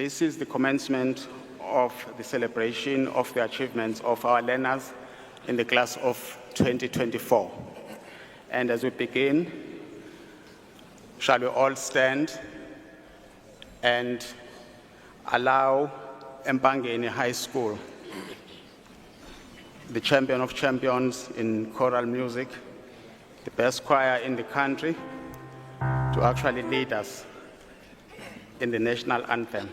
This is the commencement of the celebration of the achievements of our learners in the class of 2024. And as we begin, shall we all stand and allow Mpangeni High School, the champion of champions in choral music, the best choir in the country, to actually lead us in the national anthem.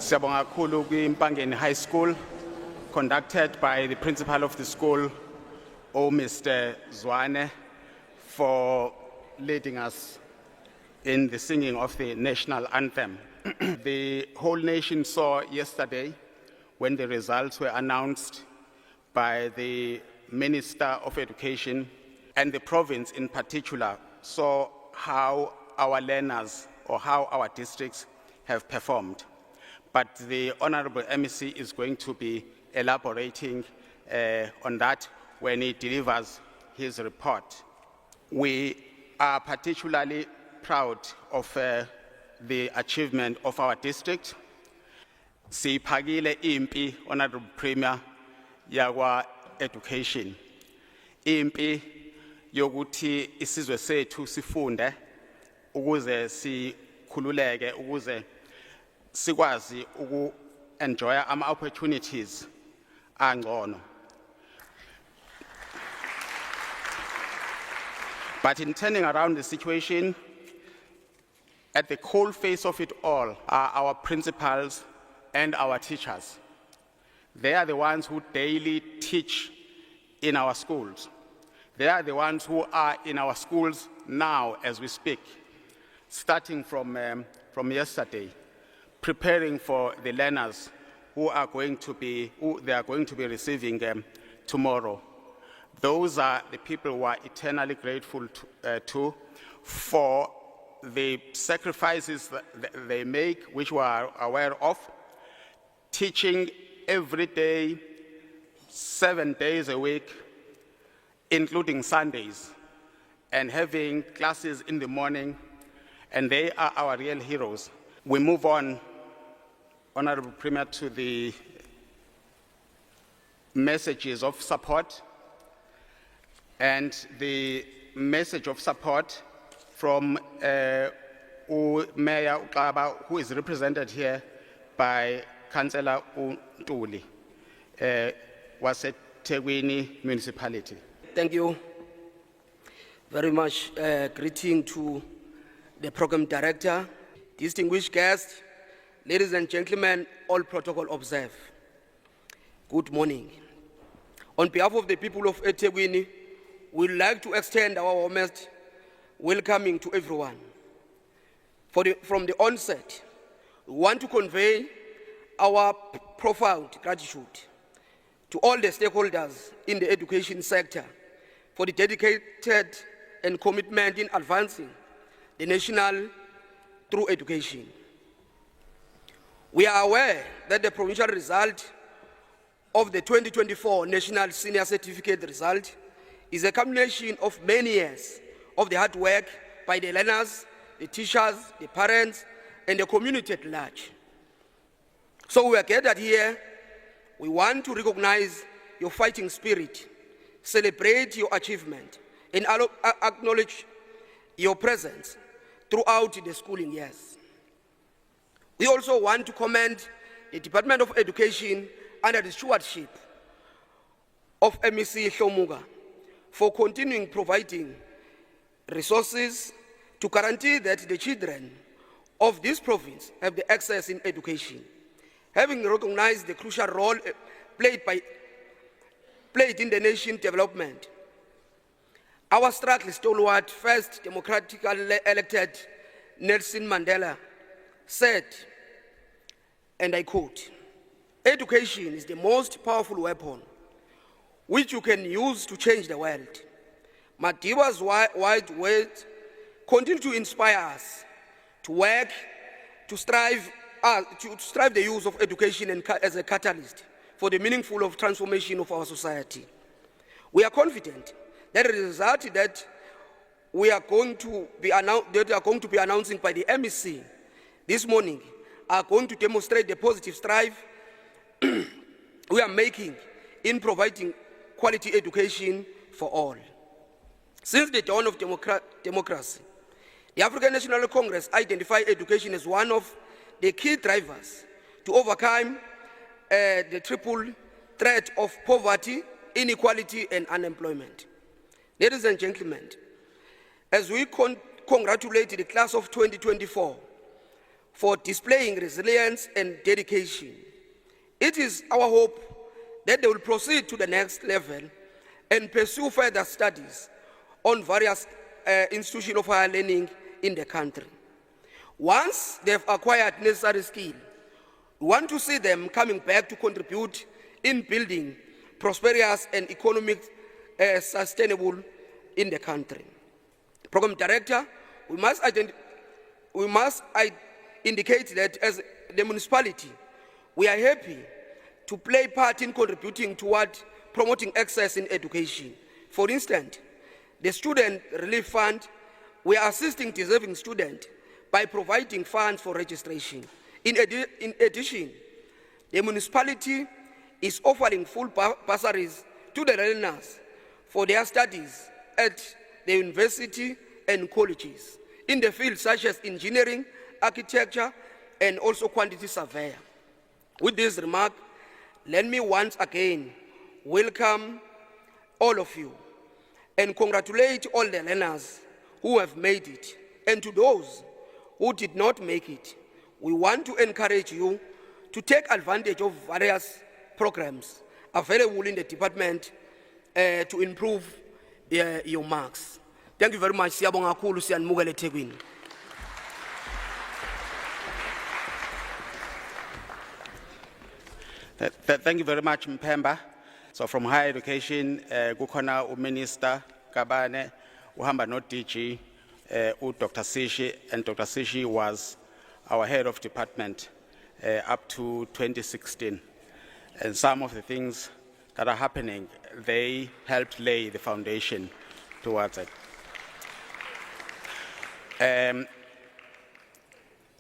Siyabonga kakhulu kwiMpangeni High School, conducted by the principal of the school, Mr. Zwane, for leading us in the singing of the national anthem. The whole nation saw yesterday, when the results were announced by the Minister of Education, and the province in particular saw how our learners or how our districts have performed. But the Honorable MEC is going to be elaborating on that when he delivers his report. We are particularly proud of the achievement of our district. Siphakile impi, Honorable Premier, yakwa education. Impi yokuthi isizwe sethu sifunde ukuze sikhululeke, ukuze sikwazi enjoy ama opportunities angcono. But in turning around the situation, at the cold face of it all are our principals and our teachers. They are the ones who daily teach in our schools. They are the ones who are in our schools now as we speak, starting from yesterday, preparing for the learners who they are going to be receiving tomorrow. Those are the people who are eternally grateful to for the sacrifices that they make, which we are aware of, teaching every day, 7 days a week, including Sundays, and having classes in the morning, and they are our real heroes. We move on, Honorable Premier, to the messages of support, and the message of support from Mayor Ukaba, who is represented here by Councillor Untuli, Wasethekwini Municipality. Thank you very much. Greeting to the program director, distinguished guests, Ladies and gentlemen, all protocol observe. Good morning. On behalf of the people of eThekwini, we'd like to extend our warmest welcoming to everyone. From the onset, we want to convey our profound gratitude to all the stakeholders in the education sector for the dedicated and commitment in advancing the national through education. We are aware that the provincial result of the 2024 National Senior Certificate result is a culmination of many years of the hard work by the learners, the teachers, the parents, and the community at large. So we are gathered here. We want to recognize your fighting spirit, celebrate your achievement, and acknowledge your presence throughout the schooling years. We also want to commend the Department of Education under the stewardship of MEC Shomuga for continuing providing resources to guarantee that the children of this province have the access in education. Having recognized the crucial role played in the nation's development, our struggling stalwart, first democratically elected Nelson Mandela said, and I quote, "Education is the most powerful weapon which you can use to change the world." Madiba's wide words continue to inspire us to work, to strive the use of education as a catalyst for the meaningful transformation of our society. We are confident that the result that we are going to be announcing by the MEC this morning are going to demonstrate the positive strive we are making in providing quality education for all. Since the dawn of democracy, the African National Congress identified education as one of the key drivers to overcome the triple threat of poverty, inequality, and unemployment. Ladies and gentlemen, as we congratulate the class of 2024 for displaying resilience and dedication, it is our hope that they will proceed to the next level and pursue further studies on various institutions of higher learning in the country. Once they've acquired necessary skill, we want to see them coming back to contribute in building prosperous and economic sustainable in the country. Program Director, we must indicate that as the municipality, we are happy to play part in contributing toward promoting access in education. For instance, the Student Relief Fund, we are assisting deserving students by providing funds for registration. In addition, the municipality is offering full bursaries to the learners for their studies at the university and colleges in the fields such as engineering, architecture, and also quantity surveyor. With this remark, let me once again welcome all of you and congratulate all the learners who have made it. And to those who did not make it, we want to encourage you to take advantage of various programs available in the department to improve your marks. Thank you very much. Siyabonga kakhulu, siyanimukela eThekwini. Thank you very much, Mpemba. So from higher education, kukhona uMinister Kabane, uhamba no DG, Dr. Sishi, and Dr. Sishi was our head of department up to 2016. And some of the things that are happening, they helped lay the foundation towards it.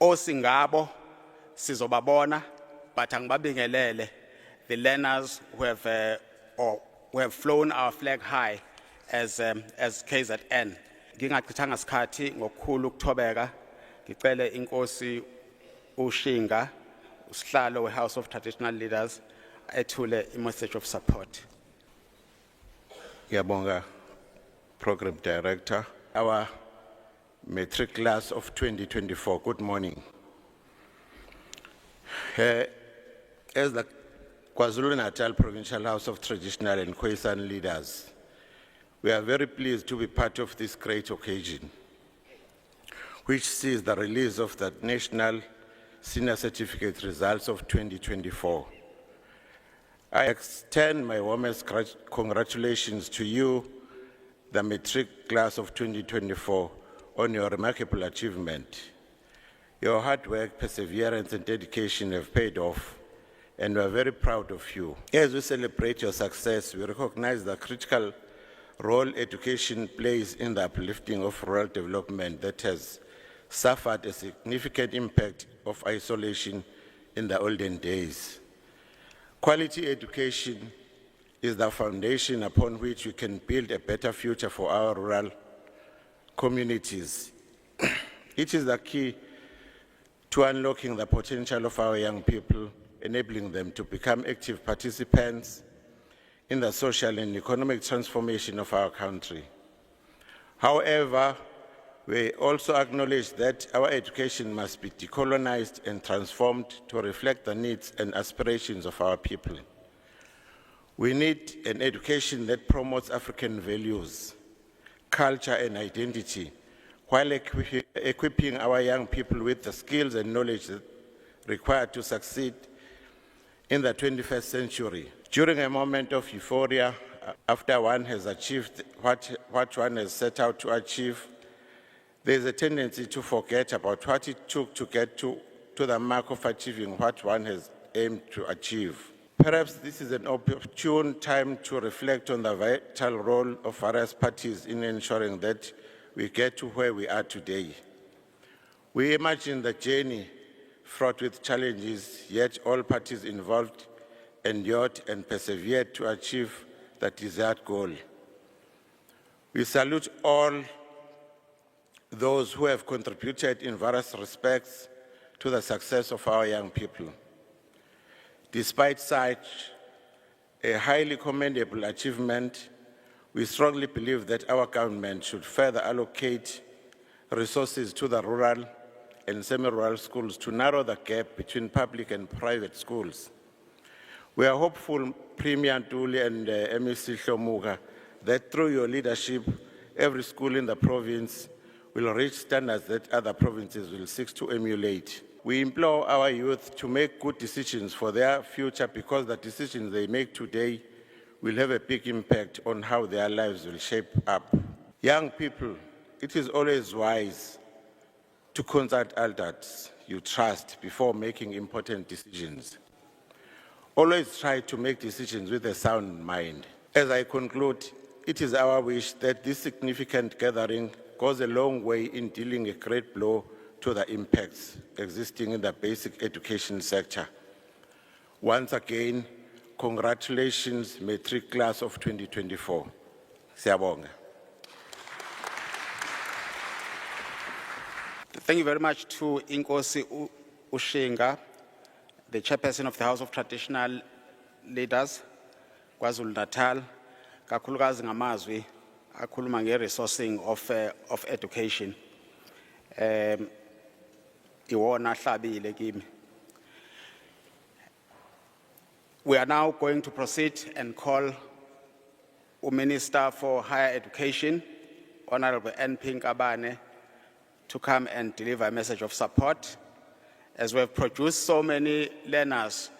Osingabo, sizobabona, but angibabingelele the learners who have flown our flag high as KZN. Ngingachithanga isikhathi ngokukhulu ukuthobeka, ngicele inkosi uShinga, usihlalo we-House of Traditional Leaders, ethule i-message of support. Ngiyabonga, Program Director. Our Matric Class of 2024, good morning. As the KwaZulu Natal Provincial House of Traditional and Khoisan Leaders, we are very pleased to be part of this great occasion, which sees the release of the National Senior Certificate results of 2024. I extend my warmest congratulations to you, the Matric Class of 2024, on your remarkable achievement. Your hard work, perseverance, and dedication have paid off, and we are very proud of you. As we celebrate your success, we recognize the critical role education plays in the uplifting of rural development that has suffered a significant impact of isolation in the olden days. Quality education is the foundation upon which we can build a better future for our rural communities. It is the key to unlocking the potential of our young people, enabling them to become active participants in the social and economic transformation of our country. However, we also acknowledge that our education must be decolonized and transformed to reflect the needs and aspirations of our people. We need an education that promotes African values, culture, and identity, while equipping our young people with the skills and knowledge required to succeed in the 21st century. During a moment of euphoria, after one has achieved what one has set out to achieve, there is a tendency to forget about what it took to get to the mark of achieving what one has aimed to achieve. Perhaps this is an opportune time to reflect on the vital role of various parties in ensuring that we get to where we are today. We imagine the journey fraught with challenges, yet all parties involved endured and persevered to achieve the desired goal. We salute all those who have contributed in various respects to the success of our young people. Despite such a highly commendable achievement, we strongly believe that our government should further allocate resources to the rural and semi-rural schools to narrow the gap between public and private schools. We are hopeful, Premier Ntuli and MEC Hlomuga, that through your leadership, every school in the province will reach standards that other provinces will seek to emulate. We implore our youth to make good decisions for their future, because the decisions they make today will have a big impact on how their lives will shape up. Young people, it is always wise to consult elders you trust before making important decisions. Always try to make decisions with a sound mind. As I conclude, it is our wish that this significant gathering goes a long way in dealing a great blow to the impacts existing in the basic education sector. Once again, congratulations, Matric Class of 2024. Siyabonga. Thank you very much to Inkosi Ushinga, the chairperson of the House of Traditional Leaders, KwaZulu Natal, kakhulukazi ngamazwi akhuluma nge-resourcing of education. Iwona hlabile kimi. We are now going to proceed and call the Minister for Higher Education, Honorable N. Nkabane, to come and deliver a message of support. As we have produced so many learners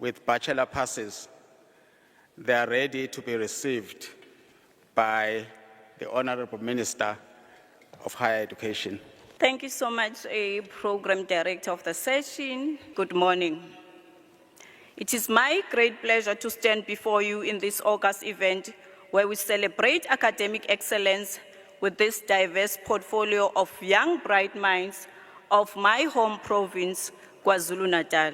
with bachelor passes, they are ready to be received by the Honorable Minister of Higher Education. Thank you so much, Program Director of the session. Good morning. It is my great pleasure to stand before you in this August event where we celebrate academic excellence with this diverse portfolio of young bright minds of my home province, KwaZulu Natal.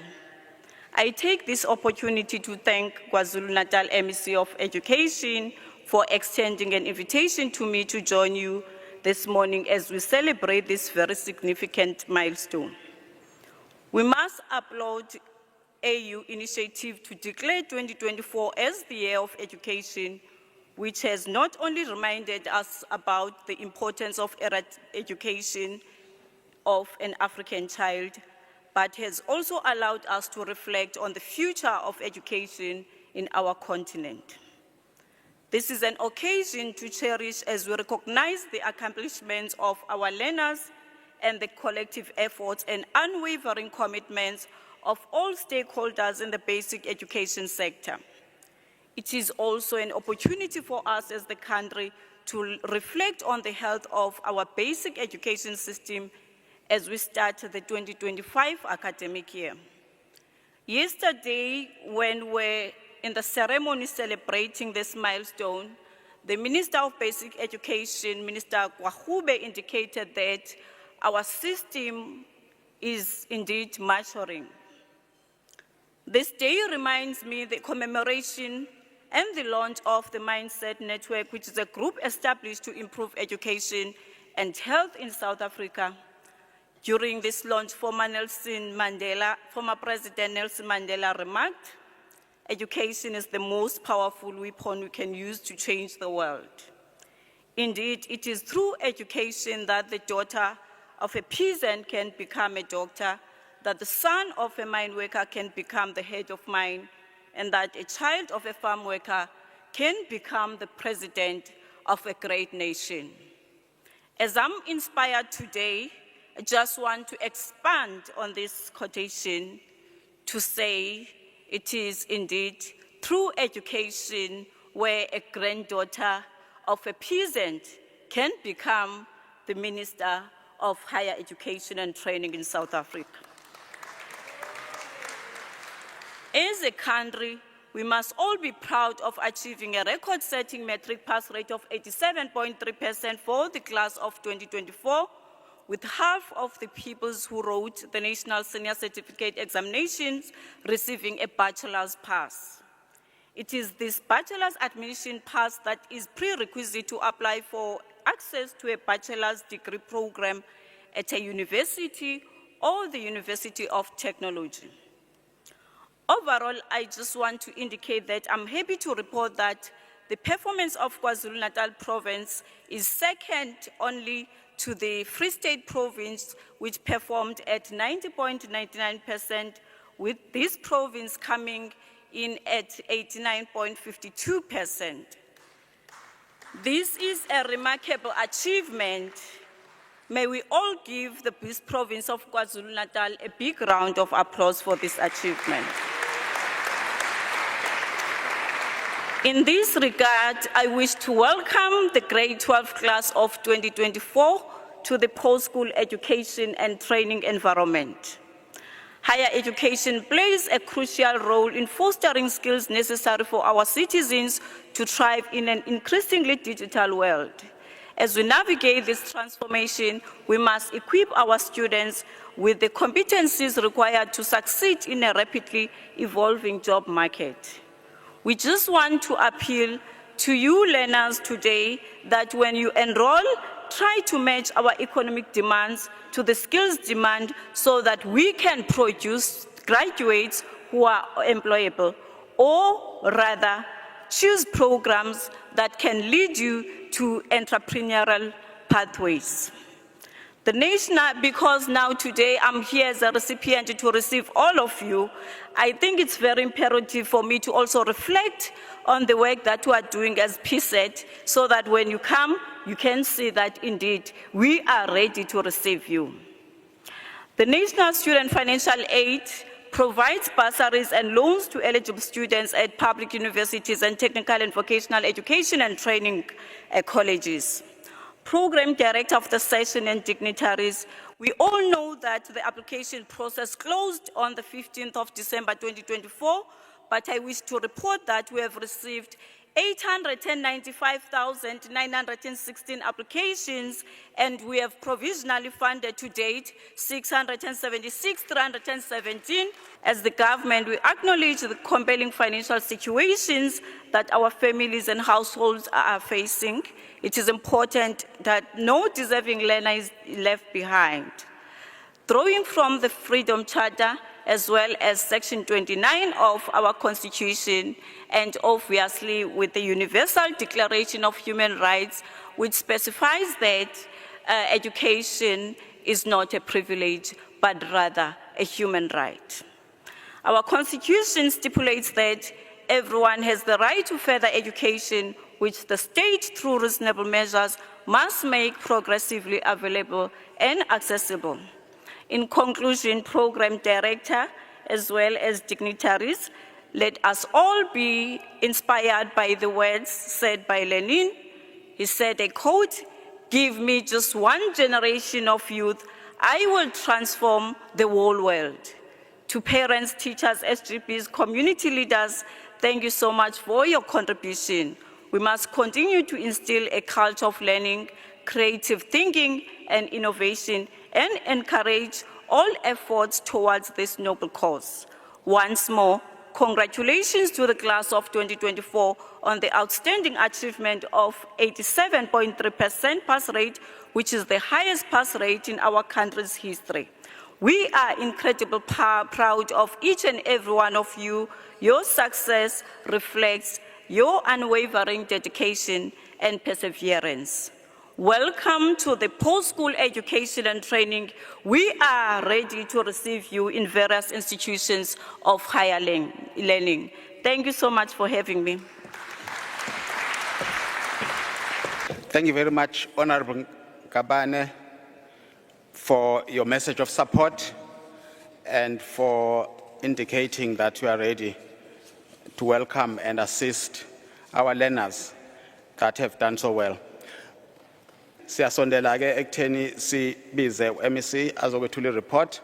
I take this opportunity to thank KwaZulu Natal MEC of Education for extending an invitation to me to join you this morning as we celebrate this very significant milestone. We must applaud AU initiative to declare 2024 as the year of education, which has not only reminded us about the importance of education of an African child, but has also allowed us to reflect on the future of education in our continent. This is an occasion to cherish as we recognize the accomplishments of our learners and the collective efforts and unwavering commitments of all stakeholders in the basic education sector. It is also an opportunity for us as the country to reflect on the health of our basic education system as we start the 2025 academic year. Yesterday, when we're in the ceremony celebrating this milestone, the Minister of Basic Education, Minister KwaZulu, indicated that our system is indeed maturing. This day reminds me the commemoration and the launch of the Mindset Network, which is a group established to improve education and health in South Africa. During this launch, former President Nelson Mandela remarked, "Education is the most powerful weapon we can use to change the world." Indeed, it is through education that the daughter of a peasant can become a doctor, that the son of a mine worker can become the head of mine, and that a child of a farm worker can become the president of a great nation. As I'm inspired today, I just want to expand on this quotation to say it is indeed through education where a granddaughter of a peasant can become the Minister of Higher Education and Training in South Africa. As a country, we must all be proud of achieving a record-setting matric pass rate of 87.3% for the class of 2024, with half of the pupils who wrote the National Senior Certificate Examinations receiving a bachelor's pass. It is this bachelor's admission pass that is prerequisite to apply for access to a bachelor's degree program at a university or the University of Technology. Overall, I just want to indicate that I'm happy to report that the performance of KwaZulu Natal province is second only to the Free State province, which performed at 90.99%, with this province coming in at 89.52%. This is a remarkable achievement. May we all give this province of KwaZulu Natal a big round of applause for this achievement. In this regard, I wish to welcome the grade 12 class of 2024 to the post-school education and training environment. Higher education plays a crucial role in fostering skills necessary for our citizens to thrive in an increasingly digital world. As we navigate this transformation, we must equip our students with the competencies required to succeed in a rapidly evolving job market. We just want to appeal to you learners today that when you enroll, try to match our economic demands to the skills demand so that we can produce graduates who are employable, or rather, choose programs that can lead you to entrepreneurial pathways. The nation, because now today I'm here as a recipient to receive all of you, I think it's very imperative for me to also reflect on the work that we are doing as PSET, so that when you come, you can see that indeed we are ready to receive you. The National Student Financial Aid provides bursaries and loans to eligible students at public universities and technical and vocational education and training colleges. Program Director of the session and dignitaries, we all know that the application process closed on the 15th of December 2024, but I wish to report that we have received 895,916 applications, and we have provisionally funded to date 676,317. As the government, we acknowledge the compelling financial situations that our families and households are facing. It is important that no deserving learner is left behind. Drawing from the Freedom Charter, as well as Section 29 of our Constitution, and obviously with the Universal Declaration of Human Rights, which specifies that education is not a privilege, but rather a human right. Our Constitution stipulates that everyone has the right to further education, which the state, through reasonable measures, must make progressively available and accessible. In conclusion, Program Director, as well as dignitaries, let us all be inspired by the words said by Lenin. He said, a quote, "Give me just one generation of youth, I will transform the whole world." To parents, teachers, SGPs, community leaders, thank you so much for your contribution. We must continue to instill a culture of learning, creative thinking, and innovation, and encourage all efforts towards this noble cause. Once more, congratulations to the class of 2024 on the outstanding achievement of 87.3% pass rate, which is the highest pass rate in our country's history. We are incredibly proud of each and every one of you. Your success reflects your unwavering dedication and perseverance. Welcome to the post-school education and training. We are ready to receive you in various institutions of higher learning. Thank you so much for having me. Thank you very much, Honorable Kabane, for your message of support and for indicating that you are ready to welcome and assist our learners that have done so well. Siyasondela ke ekutheni sibize u-MEC azokwethula i-report.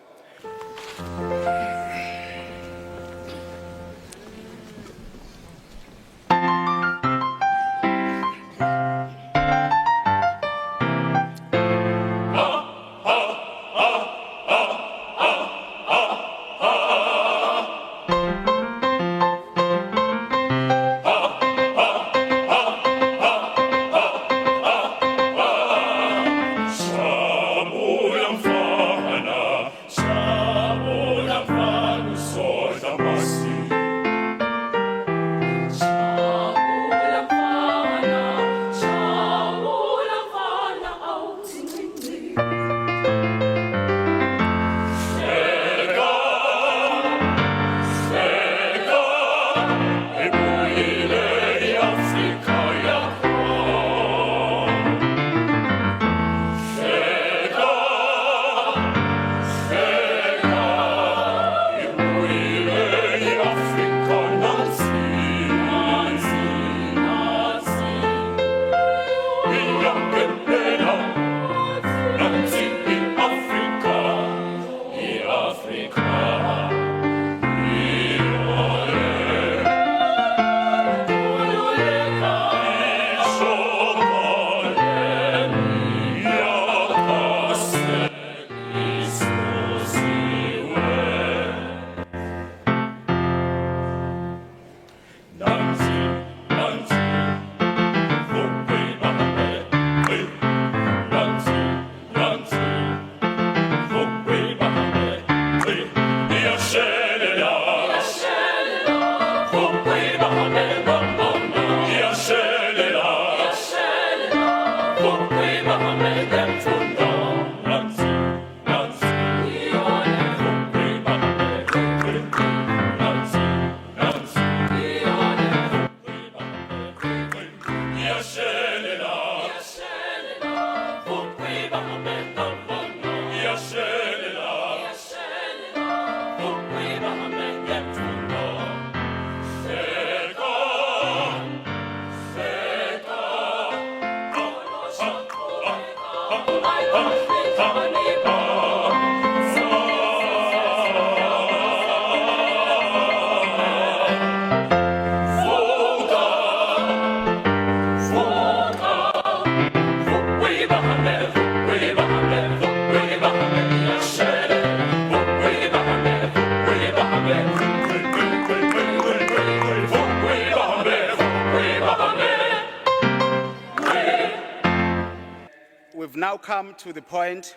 We've now come to the point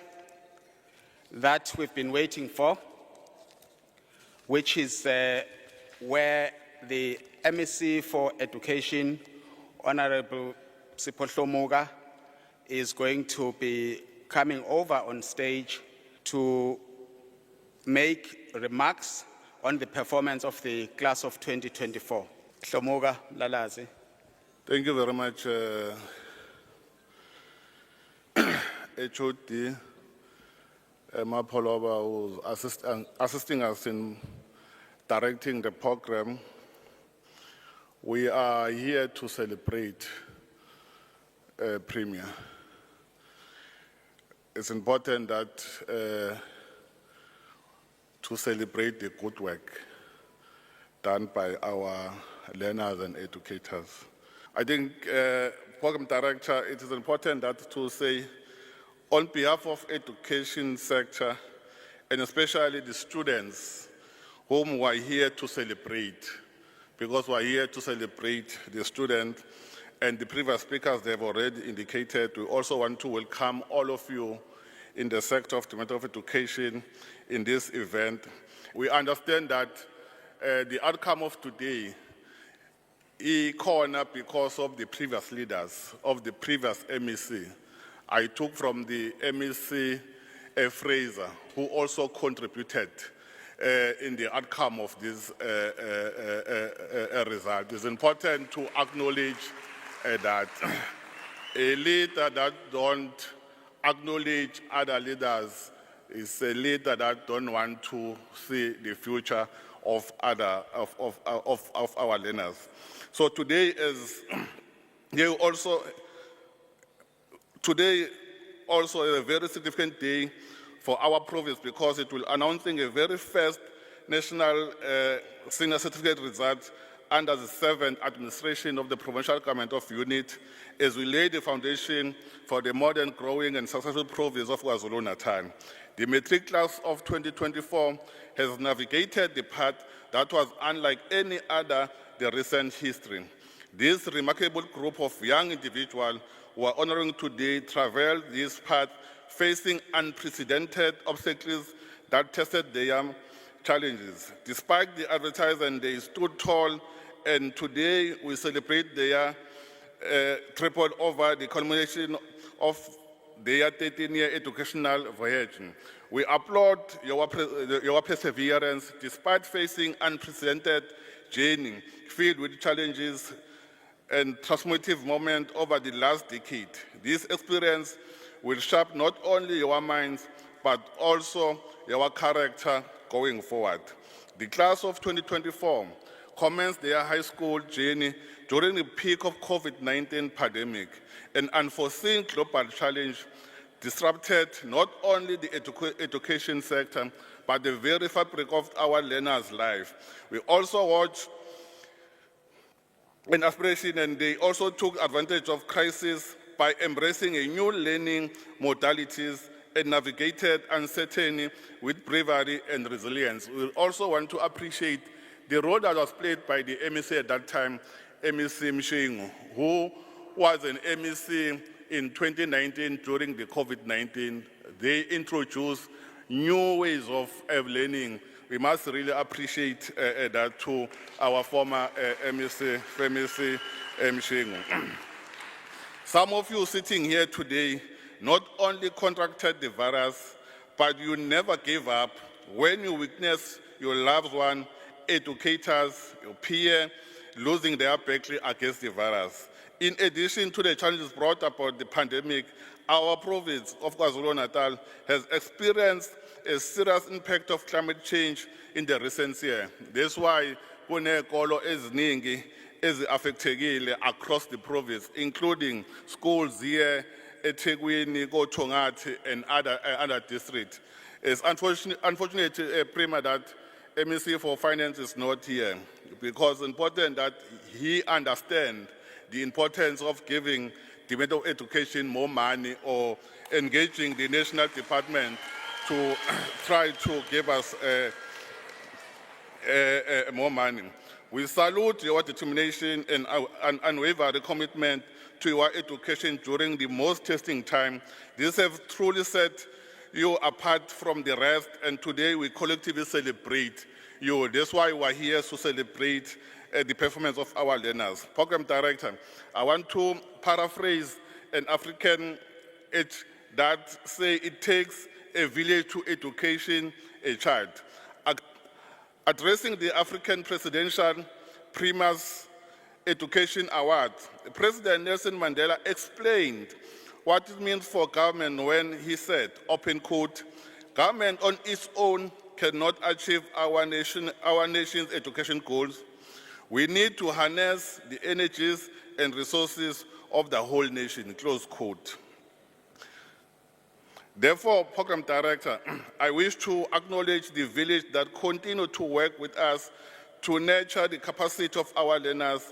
that we've been waiting for, which is where the MEC for Education, Honorable Sipho Muga, is going to be coming over on stage to make remarks on the performance of the class of 2024. Hlomuka Mlalazi. Thank you very much, HOD Mapolova, who's assisting us in directing the program. We are here to celebrate Premier. It's important that to celebrate the good work done by our learners and educators. I think, Program Director, it is important that to say, on behalf of education sector, and especially the students whom we are here to celebrate, because we are here to celebrate the students, and the previous speakers, they have already indicated, we also want to welcome all of you in the sector of the matter of education in this event. We understand that the outcome of today is corner because of the previous leaders of the previous MEC. I took from the MEC Fraser, who also contributed in the outcome of this result. It's important to acknowledge that a leader that don't acknowledge other leaders is a leader that don't want to see the future of our learners. So today is today also is a very significant day for our province because it will announcing a very first national senior certificate result under the 7th administration of the provincial government of unit as we lay the foundation for the modern, growing and successful province of KwaZulu Natal. The Matric Class of 2024 has navigated the path that was unlike any other in recent history. This remarkable group of young individuals who are honoring today traveled this path facing unprecedented obstacles that tested their challenges. Despite the advertising, they stood tall, and today we celebrate their tripled over the culmination of their 13-year educational voyage. We applaud your perseverance despite facing unprecedented journey filled with challenges and transformative moments over the last decade. This experience will shape not only your minds, but also your character going forward. The class of 2024 commenced their high school journey during the peak of COVID-19 pandemic. An unforeseen global challenge disrupted not only the education sector, but the very fabric of our learners' life. We also watched an aspiration, and they also took advantage of crisis by embracing a new learning modalities and navigated uncertainty with bravery and resilience. We also want to appreciate the role that was played by the MEC at that time, MEC Mshingu, who was an MEC in 2019 during the COVID-19. They introduced new ways of learning. We must really appreciate that to our former MEC Mshingu. Some of you sitting here today not only contracted the virus, but you never gave up when you witnessed your loved one, educators, your peer, losing their battle against the virus. In addition to the challenges brought about the pandemic, our province of KwaZulu Natal has experienced a serious impact of climate change in the recent year. That's why kunekolo eziningi ezi-affectekile across the province, including schools here, eThekwini, Kothongathi, and other districts. It's unfortunate, Premier, that MEC for Finance is not here, because it's important that he understands the importance of giving the Department of Education more money or engaging the National Department to try to give us more money. We salute your determination and unwavering commitment to your education during the most testing time. This has truly set you apart from the rest, and today we collectively celebrate you. That's why we are here to celebrate the performance of our learners. Program Director, I want to paraphrase an African adage that say it takes a village to education a child. Addressing the African Presidential Primus Education Award, President Nelson Mandela explained what it means for government when he said, open quote, government on its own cannot achieve our nation's education goals. We need to harness the energies and resources of the whole nation, close quote. Therefore, Program Director, I wish to acknowledge the village that continue to work with us to nurture the capacity of our learners,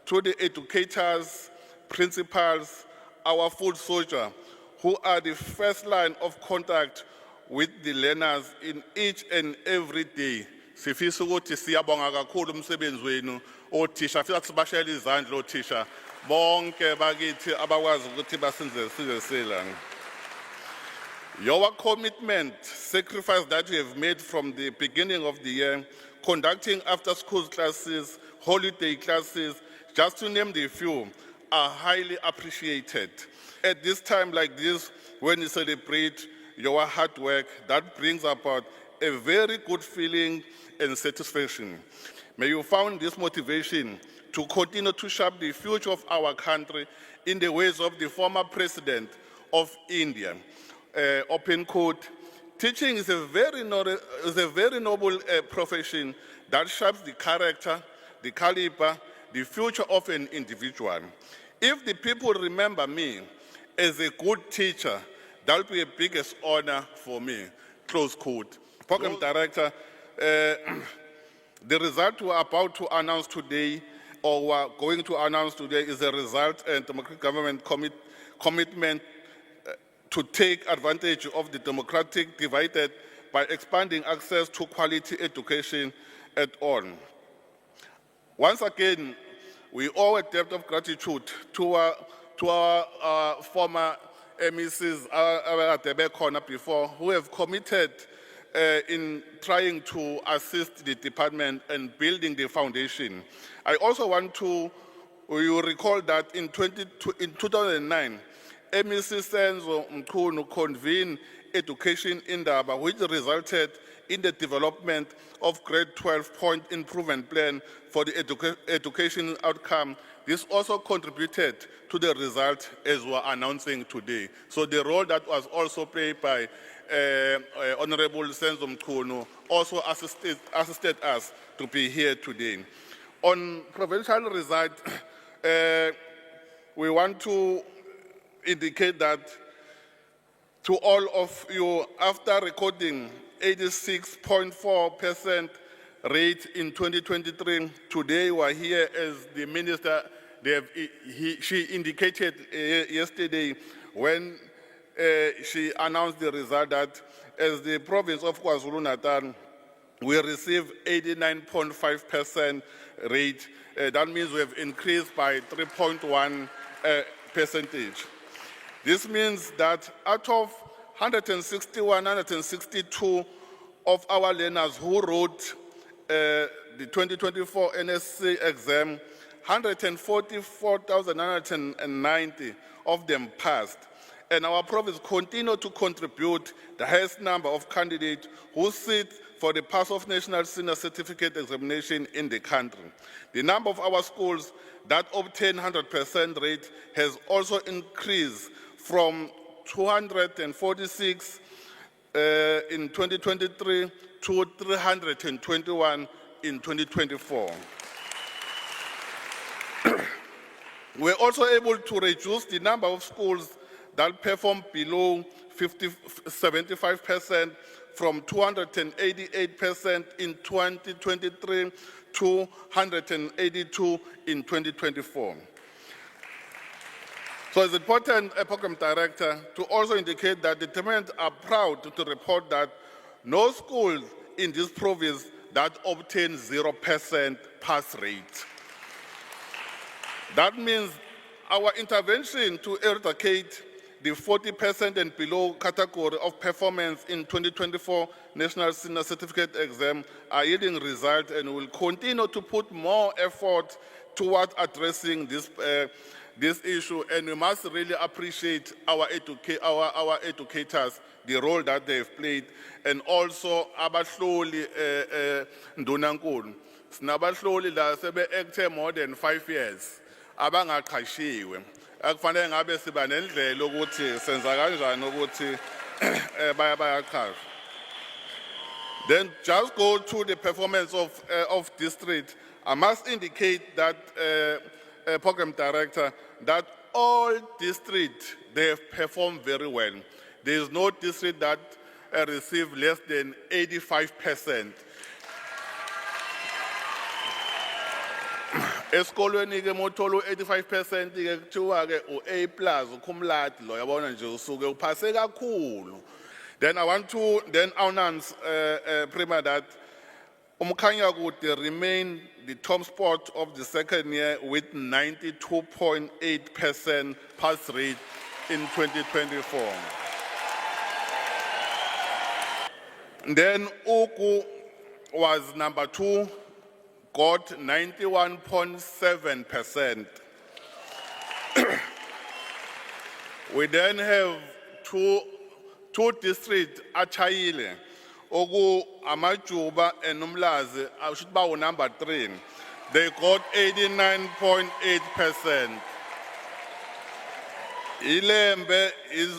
to the educators, principals, our food soldiers, who are the first line of contact with the learners in each and every day. Sifisa ukuthi siyabonga kakhulu umsebenzi wenu othisha futhi sibashayela izandla othisha bonke bakithi abakwazi ukuthi basenzele. Your commitment, sacrifice that you have made from the beginning of the year, conducting after-school classes, holiday classes, just to name the few, are highly appreciated. At this time like this, when you celebrate your hard work, that brings about a very good feeling and satisfaction. May you find this motivation to continue to shape the future of our country in the ways of the former president of India. Open quote, teaching is a very noble profession that shapes the character, the caliber, the future of an individual. If the people remember me as a good teacher, that will be a biggest honor for me, close quote. Program Director, the result we are about to announce today, or we are going to announce today, is a result and democratic government commitment to take advantage of the democratic divide by expanding access to quality education at all. Once again, we owe a debt of gratitude to our former MECs before, who have committed in trying to assist the department and building the foundation. I also want to, you recall that in 2009, MEC Senzo Mkhunu convened Education Indaba, which resulted in the development of grade 12-point improvement plan for the education outcome. This also contributed to the result as we're announcing today. So the role that was also played by Honorable Senzo Mkhunu also assisted us to be here today. On provincial result, we want to indicate that to all of you, after recording 86.4% rate in 2023, today we are here as the minister, she indicated yesterday when she announced the result that as the province of KwaZulu Natal, we received 89.5% rate. That means we have increased by 3.1 percentage. This means that out of 162 of our learners who wrote the 2024 NSC exam, 144,990 of them passed. And our province continues to contribute the highest number of candidates who sit for the pass of National Senior Certificate Examination in the country. The number of our schools that obtain 100% rate has also increased from 246 in 2023 to 321 in 2024. We're also able to reduce the number of schools that perform below 75% from 288% in 2023 to 182 in 2024. So it's important, Program Director, to also indicate that the department are proud to report that no school in this province that obtain 0% pass rate. That means our intervention to eradicate the 40% and below category of performance in 2024 National Senior Certificate exam are yielding results, and will continue to put more effort toward addressing this this issue, and we must really appreciate our educators, the role that they've played, and also abahloli ndunankulu. Sinabahloli la sebe acte more than 5 years. Abangaqashiwe. Akufanele ngabe siba nendlela ukuthi senza kanjani ukuthi bayaqashwa. Then just go to the performance of district. I must indicate that, program director, that all districts, they have performed very well. There is no district that received less than 85%. Esikolweni ke motolo 85% ke kuthiwa ke u-A plus ukhumlati lo yabona nje usuke uphase kakhulu. Then I want to then announce Prima that Umkhanyakude remain the top spot of the second year with 92.8% pass rate in 2024. Then Oku was number 2, got 91.7%. We then have two districts, Achayile, Ogu Amajuba and Umlazi, I should bow number 3. They got 89.8%. Ilembe is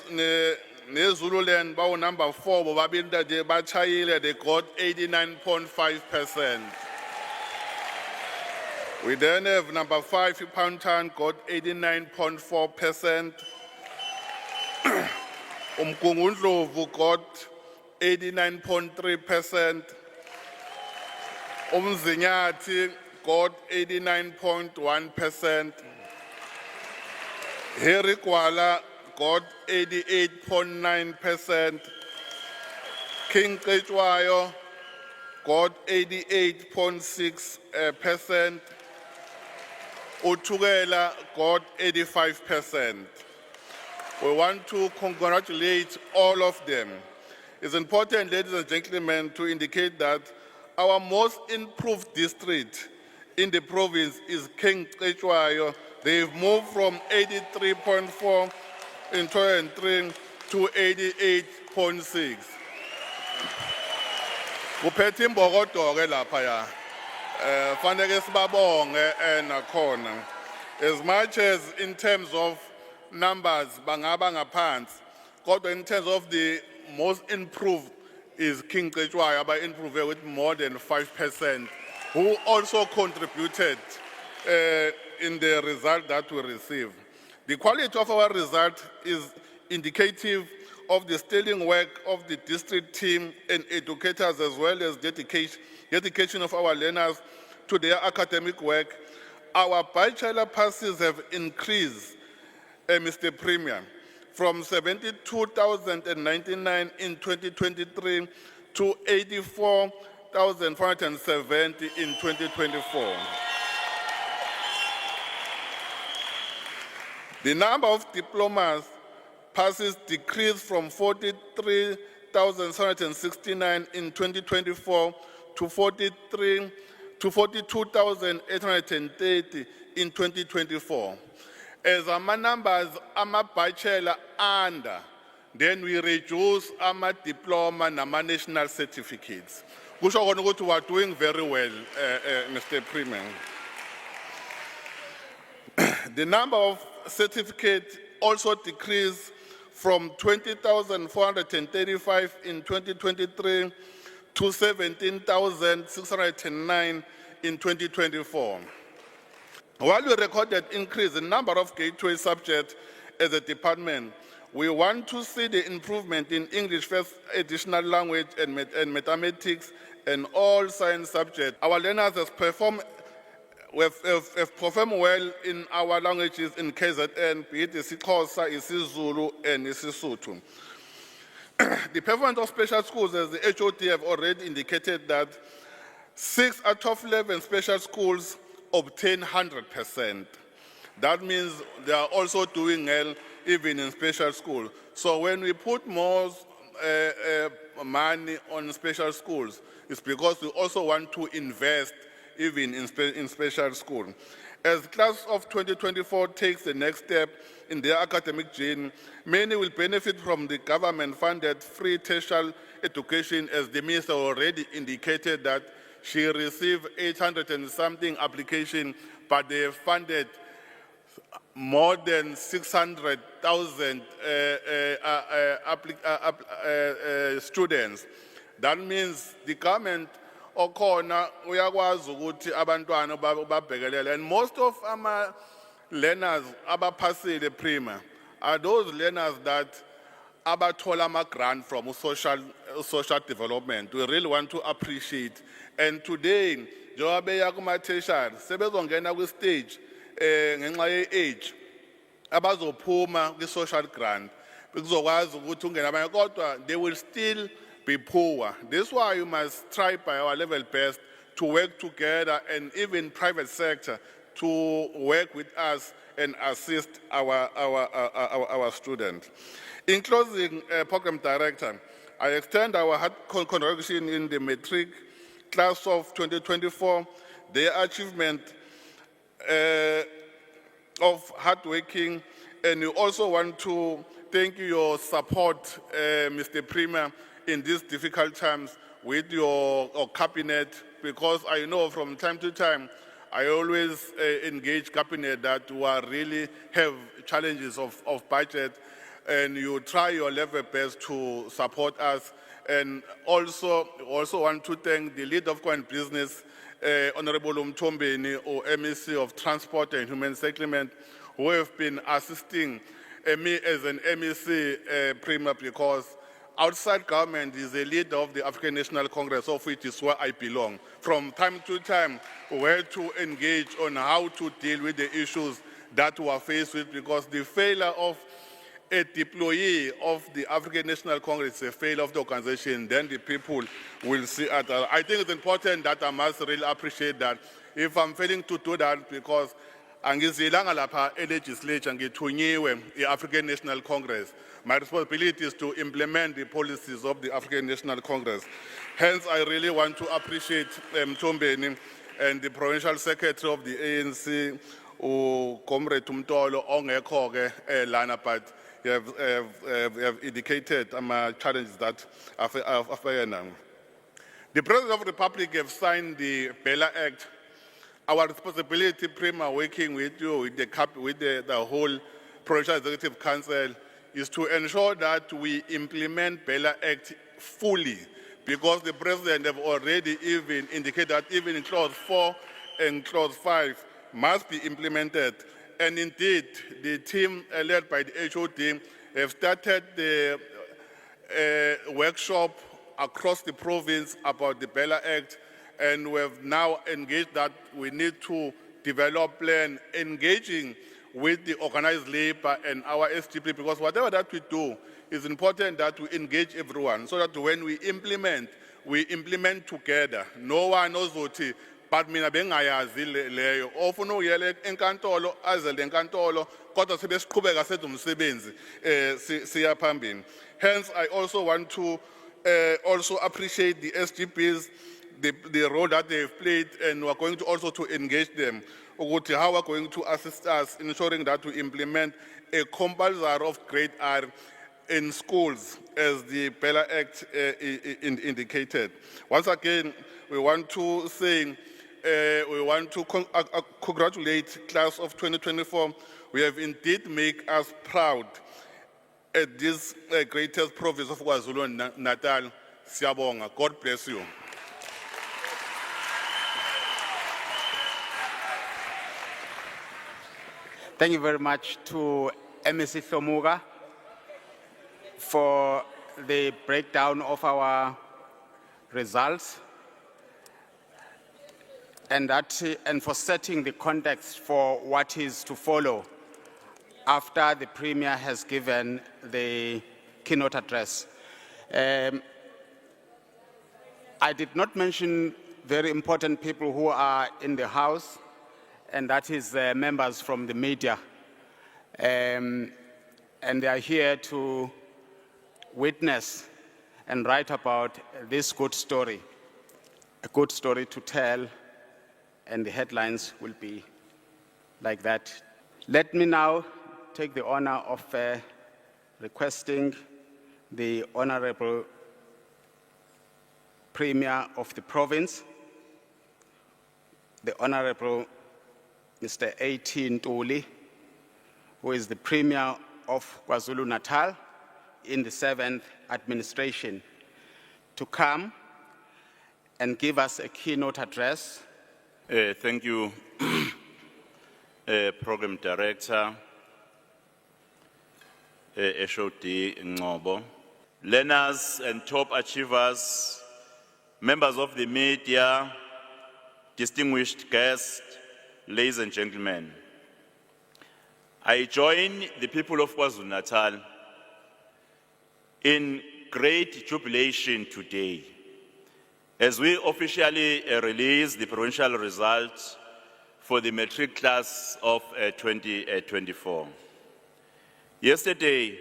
Zululand bow number 4, Babinda de Bachayile, they got 89.5%. We then have number 5, Poundtown, got 89.4%. Umkungundlovu got 89.3%. Umzinyati got 89.1%. Herikwala got 88.9%. King Kechwayo got 88.6%. Utugela got 85%. We want to congratulate all of them. It's important, ladies and gentlemen, to indicate that our most improved district in the province is King Kechwayo. They've moved from 83.4 in 2003 to 88.6. Uphethe imbokodo-ke lapha ya. Faneke sibabonge nakhona. As much as in terms of numbers bangaba ngaphansi, kodwa in terms of the most improved is King Kechwayo, by improved with more than 5%, who also contributed in the result that we received. The quality of our result is indicative of the sterling work of the district team and educators, as well as dedication of our learners to their academic work. Our bachelor passes have increased, Mr. Premier, from 72,099 in 2023 to 84,470 in 2024. The number of diplomas passes decreased from 43,769 in 2024 to 42,830 in 2024. As our numbers are bachelor under, then we reduce our diploma and our national certificates. Which are going to are doing very well, Mr. Premier. The number of certificates also decreased from 20,435 in 2023 to 17,609 in 2024. While we recorded increase in number of gateway subjects as a department, we want to see the improvement in English first additional language and mathematics and all science subjects. Our learners have performed well in our languages in KZN, be it isiXhosa, isiZulu, and isiSotho. The performance of special schools, as the HOD have already indicated, that 6 out of 11 special schools obtain 100%. That means they are also doing well even in special school. So when we put more money on special schools, it's because we also want to invest even in special school. As class of 2024 takes the next step in their academic journey, many will benefit from the government-funded free tertiary education, as the minister already indicated that she received 800 and something applications, but they have funded more than 600,000 students. That means the government okhona uyakwazi ukuthi abantwana babhekelele, and most of our learners abaphasile prima are those learners that abathola ama grant from social development. We really want to appreciate. And today, njengoba beya kuma tertiary sebezongena ku stage ngenxa ye age abazophuma ku social grant bekuzokwazi ukuthi ungena abanye kodwa they will still be poor. This is why you must try by our level best to work together, and even private sector to work with us and assist our students. In closing, Program Director, I extend our heart congratulations in the Matric Class of 2024, their achievement of hard working, and we also want to thank you your support, Mr. Premier, in these difficult times with your cabinet, because I know from time to time, I always engage cabinet that who are really have challenges of budget, and you try your level best to support us. And also want to thank the lead of Coin Business, Honorable Mtombeni, or MEC of Transport and Human Settlement, who have been assisting me as an MEC Premier, because outside government is a leader of the African National Congress, of which is where I belong. From time to time, we had to engage on how to deal with the issues that we are faced with, because the failure of a deployee of the African National Congress is a failure of the organization, then the people will see it. I think it's important that I must really appreciate that. If I'm failing to do that, because angizilanga lapha e-legislature ngithunyiwe i-African National Congress. My responsibility is to implement the policies of the African National Congress. Hence, I really want to appreciate Mtombeni and the Provincial Secretary of the ANC, Comrade Tumtolo Ongekhoke Lana, but you have indicated challenges that are now. The President of the Republic have signed the Bella Act. Our responsibility, Prima, working with you, with the whole Provincial Executive Council, is to ensure that we implement Bella Act fully, because the President have already even indicated that even in Clause 4 and Clause 5 must be implemented. And indeed, the team led by the HOD have started the workshop across the province about the Bella Act, and we have now engaged that we need to develop plan engaging with the organized labor and our SGP, because whatever that we do, it's important that we engage everyone, so that when we implement together. No one knows what it is, but mina bengayazi leyo. Ofuna uyele enkantolo azele enkantolo kodwa sebesiqhubeka senza umsebenzi siya phambili. Hence, I also want to also appreciate the SGPs, the role that they have played, and we are going to also to engage them ukuthi how we are going to assist us in ensuring that we implement a compulsory of grade R in schools, as the Bella Act indicated. Once again, we want to say we want to congratulate class of 2024. We have indeed made us proud at this greatest province of KwaZulu Natal. Siyabonga. God bless you. Thank you very much to MEC Thomuga for the breakdown of our results, and for setting the context for what is to follow after the Premier has given the keynote address. I did not mention very important people who are in the House, and that is members from the media. And they are here to witness and write about this good story, a good story to tell, and the headlines will be like that. Let me now take the honor of requesting the Honorable Premier of the province, the Honorable Mr. A.T. Ntuli, who is the Premier of KwaZulu Natal in the 7th administration, to come and give us a keynote address. Thank you, Program Director, Eshodi Ngobo. Learners and top achievers, members of the media, distinguished guests, ladies and gentlemen. I join the people of KwaZulu Natal in great jubilation today as we officially release the provincial results for the Matric Class of 2024. Yesterday,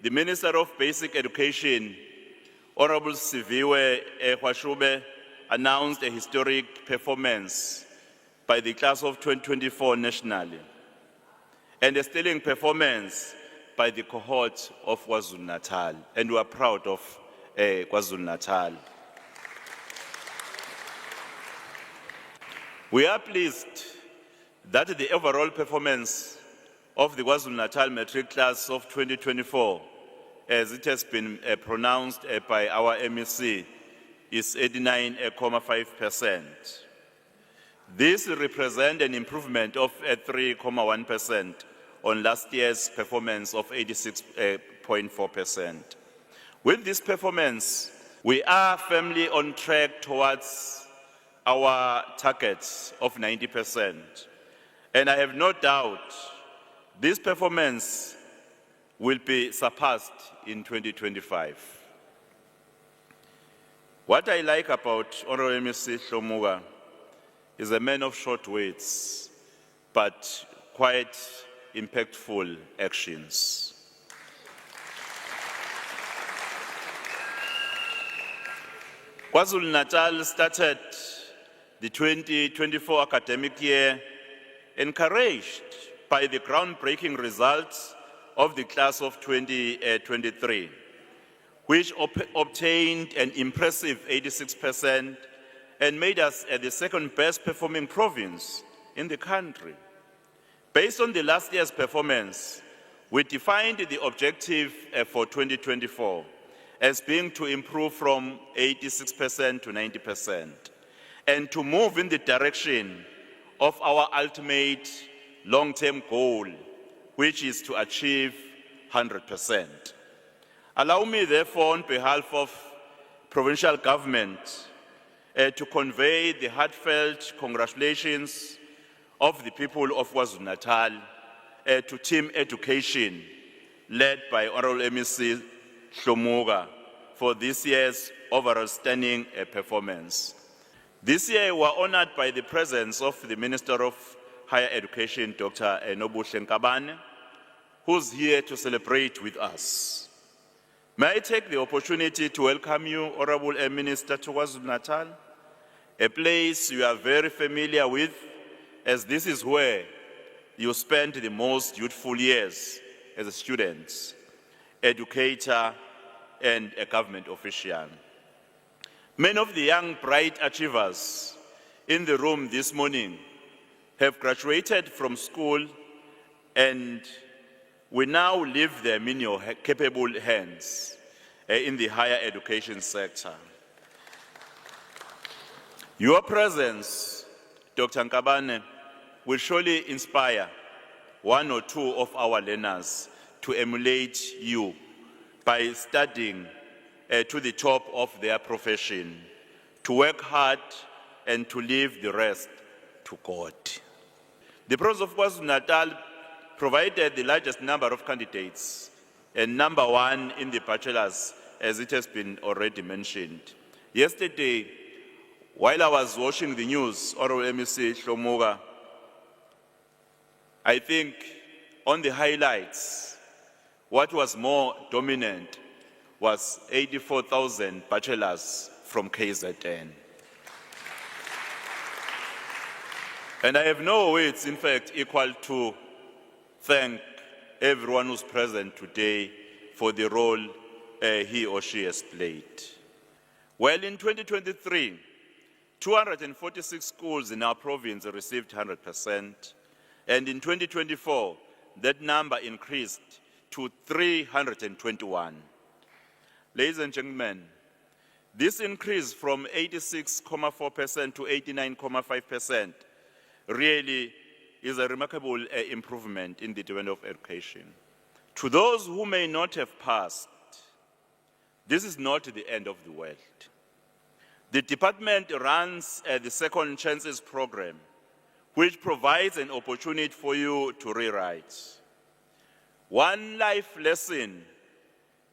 the Minister of Basic Education, Honorable Siviwe Hwashube, announced a historic performance by the class of 2024 nationally, and a sterling performance by the cohort of KwaZulu Natal, and we are proud of KwaZulu Natal. We are pleased that the overall performance of the KwaZulu Natal Matric Class of 2024, as it has been pronounced by our MEC, is 89.5%. This represents an improvement of 3.1% on last year's performance of 86.4%. With this performance, we are firmly on track towards our target of 90%. And I have no doubt this performance will be surpassed in 2025. What I like about Honorable MEC Hlomuga is a man of short words, but quite impactful actions. KwaZulu Natal started the 2024 academic year encouraged by the groundbreaking results of the class of 2023, which obtained an impressive 86% and made us the second best performing province in the country. Based on the last year's performance, we defined the objective for 2024 as being to improve from 86% to 90% and to move in the direction of our ultimate long-term goal, which is to achieve 100%. Allow me, therefore, on behalf of provincial government, to convey the heartfelt congratulations of the people of KwaZulu Natal to Team Education, led by Honorable MEC Hlomuga, for this year's overall stunning performance. This year, we were honored by the presence of the Minister of Higher Education, Dr. Nobuhle Nkabane, who's here to celebrate with us. May I take the opportunity to welcome you, Honorable Minister, to KwaZulu Natal, a place you are very familiar with, as this is where you spent the most youthful years as a student, educator, and a government official. Many of the young, bright achievers in the room this morning have graduated from school, and we now leave them in your capable hands in the higher education sector. Your presence, Dr. Nkabane, will surely inspire one or two of our learners to emulate you by studying to the top of their profession, to work hard and to leave the rest to God. The province of KwaZulu Natal provided the largest number of candidates and number one in the bachelors, as it has been already mentioned. Yesterday, while I was watching the news, Honorable MEC Hlomuga, I think on the highlights, what was more dominant was 84,000 bachelors from KZN. And I have no words, in fact, equal to thank everyone who's present today for the role he or she has played. Well, in 2023, 246 schools in our province received 100%, and in 2024, that number increased to 321. Ladies and gentlemen, this increase from 86.4% to 89.5% really is a remarkable improvement in the development of education. To those who may not have passed, this is not the end of the world. The department runs the Second Chances program, which provides an opportunity for you to rewrite. One life lesson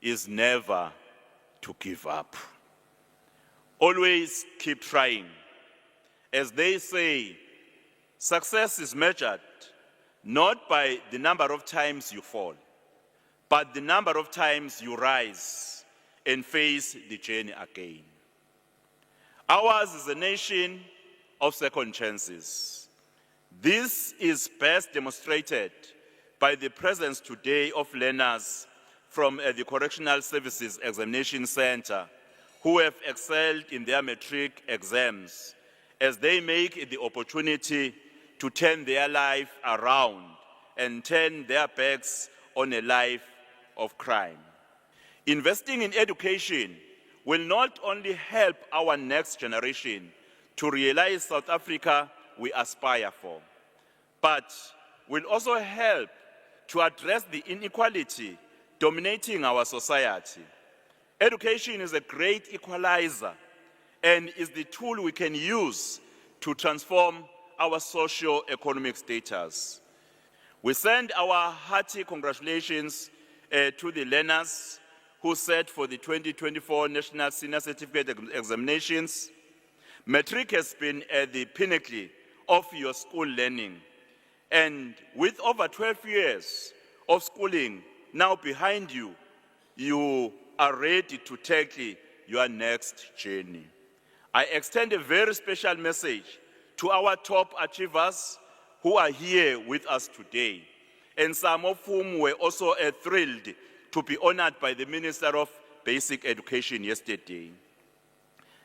is never to give up. Always keep trying. As they say, success is measured not by the number of times you fall, but the number of times you rise and face the journey again. Ours is a nation of second chances. This is best demonstrated by the presence today of learners from the Correctional Services Examination Center who have excelled in their matric exams as they make the opportunity to turn their life around and turn their backs on a life of crime. Investing in education will not only help our next generation to realize South Africa we aspire for, but will also help to address the inequality dominating our society. Education is a great equalizer and is the tool we can use to transform our socio-economic status. We send our hearty congratulations to the learners who sat for the 2024 National Senior Certificate Examinations. Matric has been at the pinnacle of your school learning. And with over 12 years of schooling now behind you, you are ready to tackle your next journey. I extend a very special message to our top achievers who are here with us today, and some of whom were also thrilled to be honored by the Minister of Basic Education yesterday.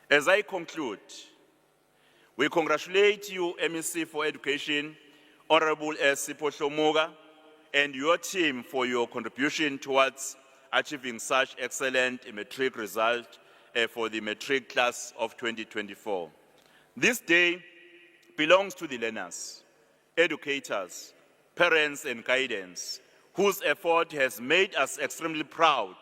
As I conclude, we congratulate you, MEC for Education, Honorable Sipho Hlomoga, and your team for your contribution towards achieving such excellent matric result for the Matric Class of 2024. This day belongs to the learners, educators, parents and guidance, whose effort has made us extremely proud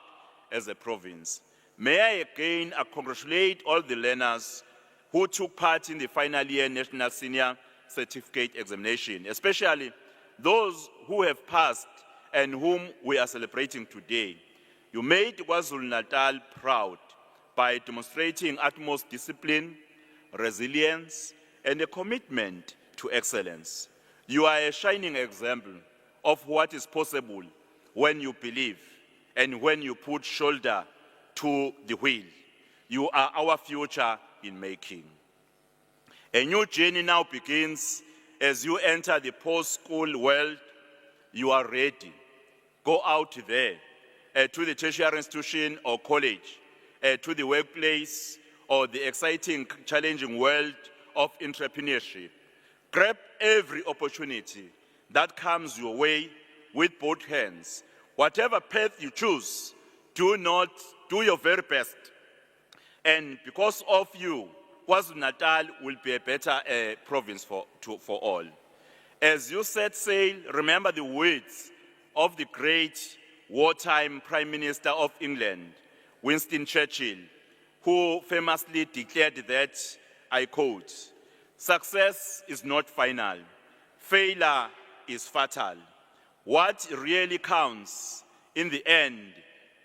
as a province. May I again congratulate all the learners who took part in the final year National Senior Certificate Examination, especially those who have passed and whom we are celebrating today. You made KwaZulu Natal proud by demonstrating utmost discipline, resilience, and a commitment to excellence. You are a shining example of what is possible when you believe and when you put shoulder to the wheel. You are our future in making. A new journey now begins as you enter the post-school world. You are ready. Go out there to the tertiary institution or college, to the workplace or the exciting, challenging world of entrepreneurship. Grab every opportunity that comes your way with both hands. Whatever path you choose, do your very best. And because of you, KwaZulu Natal will be a better province for all. As you set sail, remember the words of the great wartime Prime Minister of England, Winston Churchill, who famously declared that, I quote, "Success is not final. Failure is fatal. What really counts in the end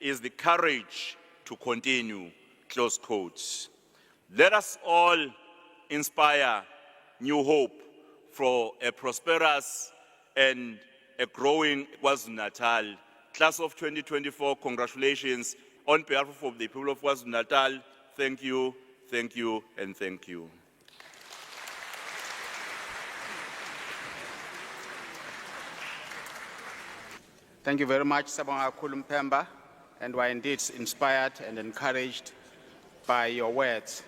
is the courage to continue," close quote. Let us all inspire new hope for a prosperous and a growing KwaZulu Natal. Class of 2024, congratulations. On behalf of the people of KwaZulu Natal, thank you, and thank you. Thank you very much, Sabonga Kulumpemba, and we're indeed inspired and encouraged by your words.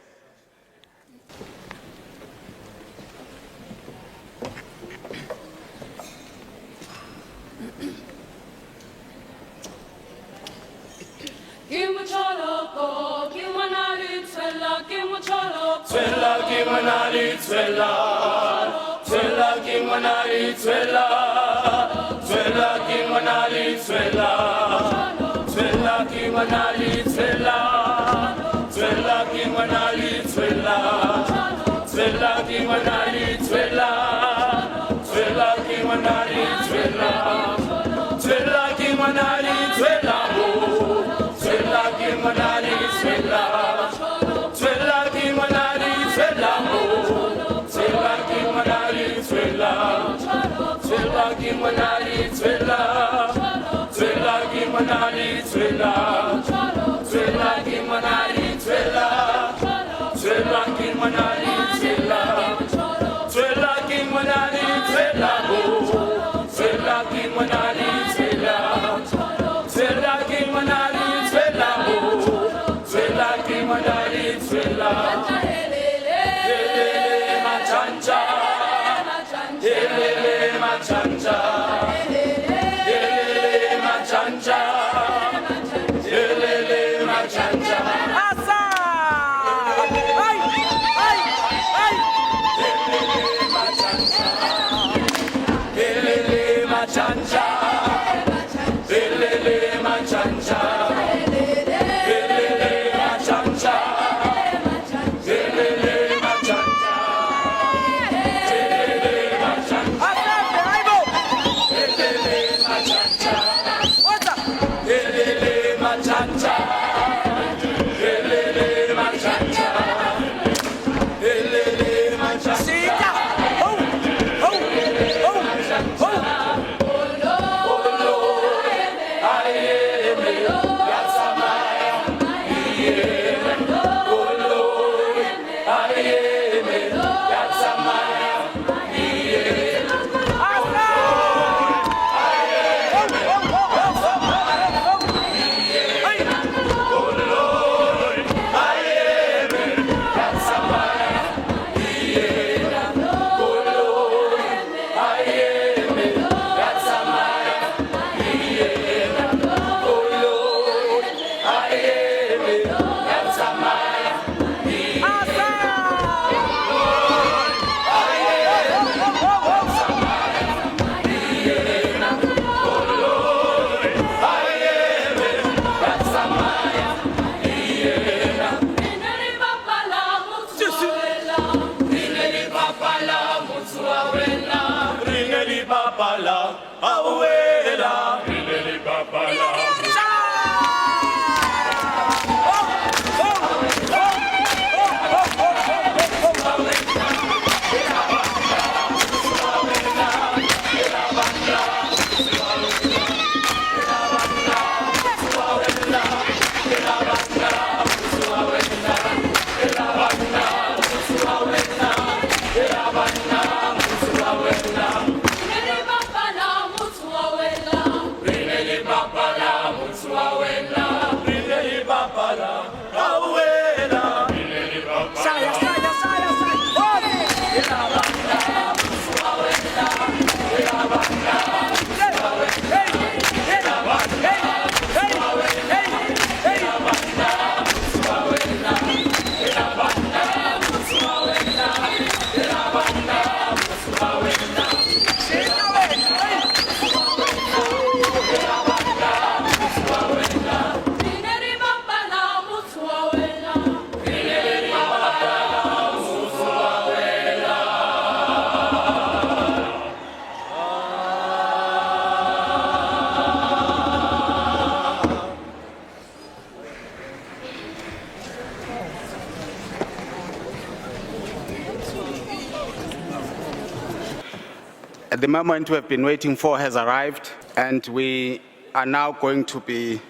The moment we have been waiting for has arrived, and we are now going to be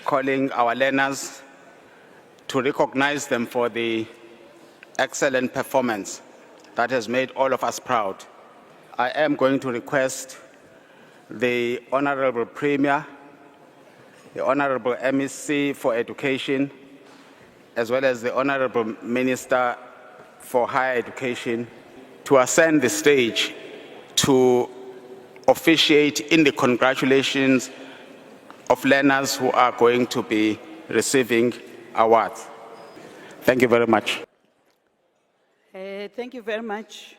calling our learners to recognize them for the excellent performance that has made all of us proud. I am going to request the Honorable Premier, the Honorable MEC for Education, as well as the Honorable Minister for Higher Education, to ascend the stage to officiate in the congratulations of learners who are going to be receiving awards. Thank you very much. Thank you very much,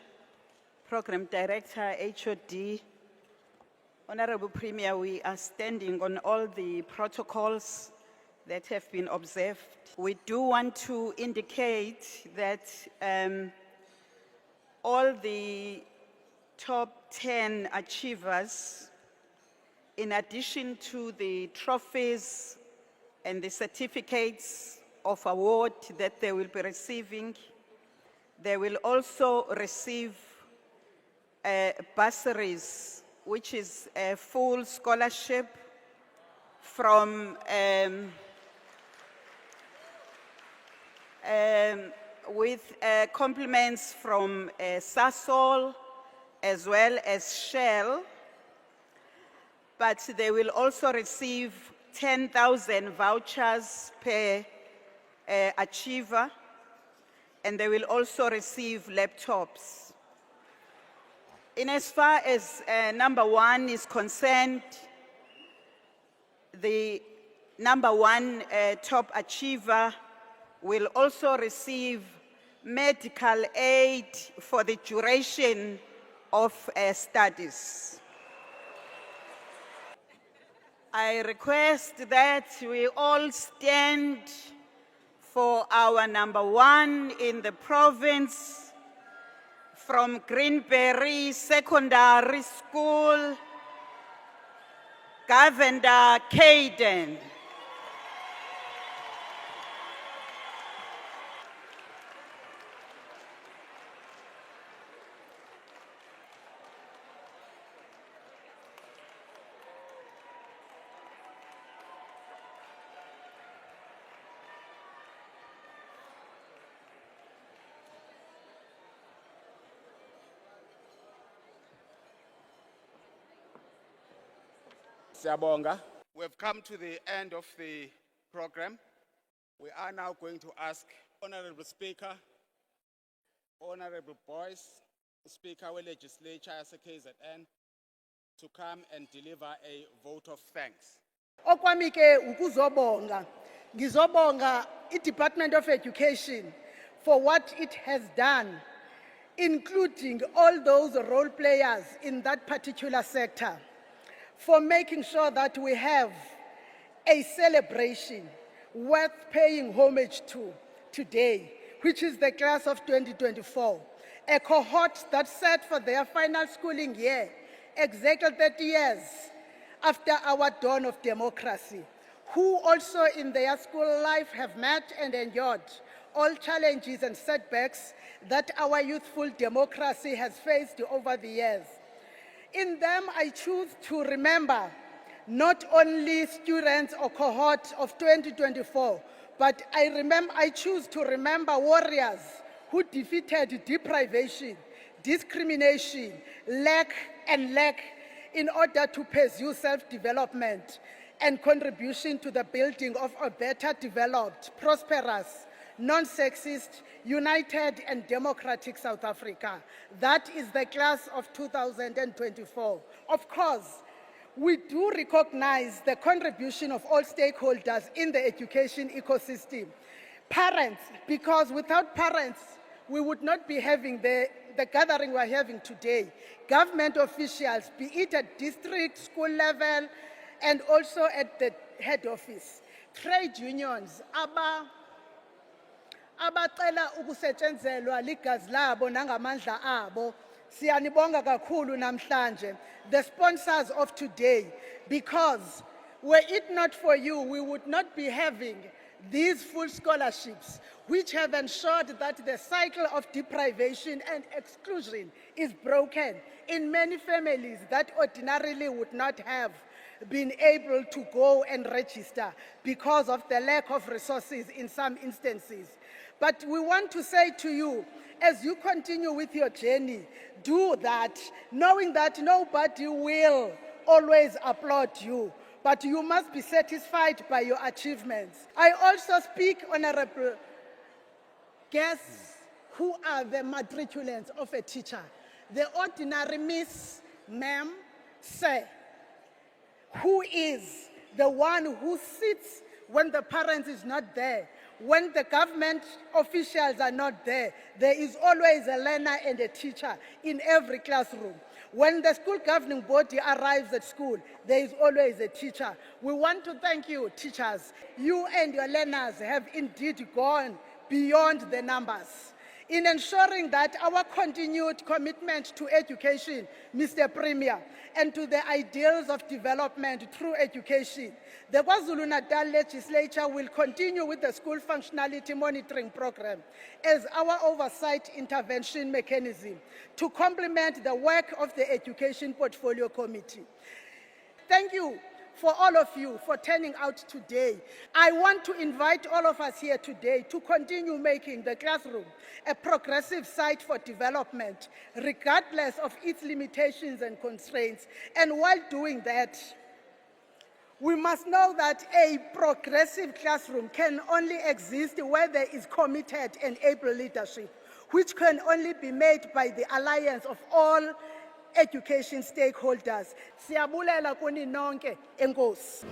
Program Director, HOD. Honorable Premier, we are standing on all the protocols that have been observed. We do want to indicate that all the top 10 achievers, in addition to the trophies and the certificates of award that they will be receiving, they will also receive bursaries, which is a full scholarship from with compliments from Sasol as well as Shell, but they will also receive 10,000 vouchers per achiever, and they will also receive laptops. In as far as number one is concerned, the number one top achiever will also receive medical aid for the duration of studies. I request that we all stand for our number one in the province from Greenberry Secondary School, Governor Caden. Siyabonga. We have come to the end of the program. We are now going to ask Honorable Speaker, Honorable Boyce, Speaker of the Legislature KZN, to come and deliver a vote of thanks. Okwami ke ukuzobonga. Ngizobonga i-Department of Education for what it has done, including all those role players in that particular sector, for making sure that we have a celebration worth paying homage to today, which is the class of 2024, a cohort that sat for their final schooling year, exactly 30 years after our dawn of democracy, who also in their school life have met and endured all challenges and setbacks that our youthful democracy has faced over the years. In them, I choose to remember not only students or cohort of 2024, but I choose to remember warriors who defeated deprivation, discrimination, lack in order to pursue self-development and contribution to the building of a better developed, prosperous, non-sexist, united and democratic South Africa. That is the class of 2024. Of course, we do recognize the contribution of all stakeholders in the education ecosystem. Parents, because without parents, we would not be having the gathering we're having today. Government officials, be it at district, school level, and also at the head office. Trade unions, abacela ukusetshenzelwa ligazi labo nangamandla abo, siyanibonga kakhulu namhlanje, the sponsors of today, because were it not for you, we would not be having these full scholarships, which have ensured that the cycle of deprivation and exclusion is broken in many families that ordinarily would not have been able to go and register because of the lack of resources in some instances. But we want to say to you, as you continue with your journey, do that, knowing that nobody will always applaud you, but you must be satisfied by your achievements. I also speak, Honorable. Guess who are the matriculants of a teacher? The ordinary Miss, Ma'am, Sir, who is the one who sits when the parent is not there. When the government officials are not there, there is always a learner and a teacher in every classroom. When the school governing body arrives at school, there is always a teacher. We want to thank you, teachers. You and your learners have indeed gone beyond the numbers. In ensuring that our continued commitment to education, Mr. Premier, and to the ideals of development through education, the KwaZulu Natal legislature will continue with the school functionality monitoring program as our oversight intervention mechanism to complement the work of the Education Portfolio Committee. Thank you for all of you for turning out today. I want to invite all of us here today to continue making the classroom a progressive site for development, regardless of its limitations and constraints. And while doing that, we must know that a progressive classroom can only exist where there is committed and able leadership, which can only be made by the alliance of all education stakeholders. Siyabulela kuni nonke, enkosi.